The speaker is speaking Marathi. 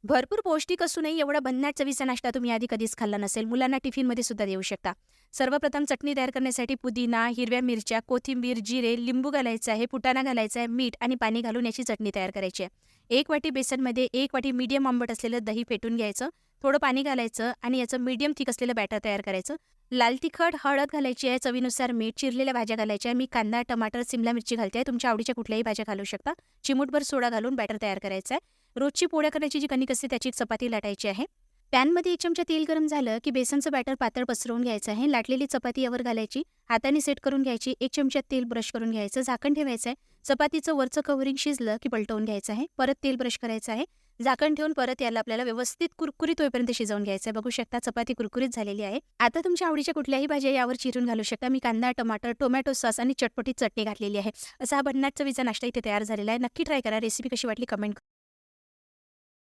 भरपूर पौष्टिक असूनही एवढा भन्नाट चवीचा नाश्ता तुम्ही आधी कधीच खाल्ला नसेल. मुलांना टिफिनमध्ये सुद्धा देऊ शकता. सर्वप्रथम चटणी तयार करण्यासाठी पुदिना, हिरव्या मिरच्या, कोथिंबीर, जिरे, लिंबू घालायचं आहे, फुटाणा घालायचा आहे, मीठ आणि पाणी घालून याची चटणी तयार करायची आहे. 1 वाटी बेसनमध्ये 1 वाटी मीडियम आंबट असलेलं दही फेटून घ्यायचं. थोडं पाणी घालायचं आणि याचं मीडियम थिक असलेलं बॅटर तयार करायचं. लाल तिखट, हळद घालायची आहे, चवीनुसार मीठ, चिरलेल्या भाज्या घालायच्या आहे. मी कांदा, टमाटर, सिमला मिरची घालते आहे. तुमच्या आवडीच्या कुठल्याही भाज्या घालू शकता. चिमूटभर सोडा घालून बॅटर तयार करायचं आहे. रोजची पोळ्या करण्याची जी कणिक असते त्याची एक चपाती लाटायची आहे. पॅनमध्ये 1 चमचा तेल गरम झालं की बेसनचं बॅटर पातळ पसरवून घ्यायचं आहे. लाटलेली चपाती यावर घालायची. हाताने सेट करून घ्यायची. 1 चमचा तेल ब्रश करून घ्यायचं. झाकण ठेवायचं आहे. चपातीचं वरचं कव्हरिंग शिजलं की पलटवून घ्यायचं आहे. परत तेल ब्रश करायचं आहे. झाकण ठेवून परत याला आपल्याला व्यवस्थित कुरकुरीत होईपर्यंत शिजवून घ्यायचं आहे. बघू शकता चपाती कुरकुरीत झालेली आहे. आता तुमच्या आवडीच्या कुठल्याही भाज्या यावर चिरून घालू शकता. मी कांदा, टमाटर, टोमॅटो सॉस आणि चटपटीत चटणी घातलेली आहे. असा हा भन्नाट चवीचा नाश्ता इथे तयार झालेला आहे. नक्की ट्राय करा. रेसिपी कशी वाटली कमेंट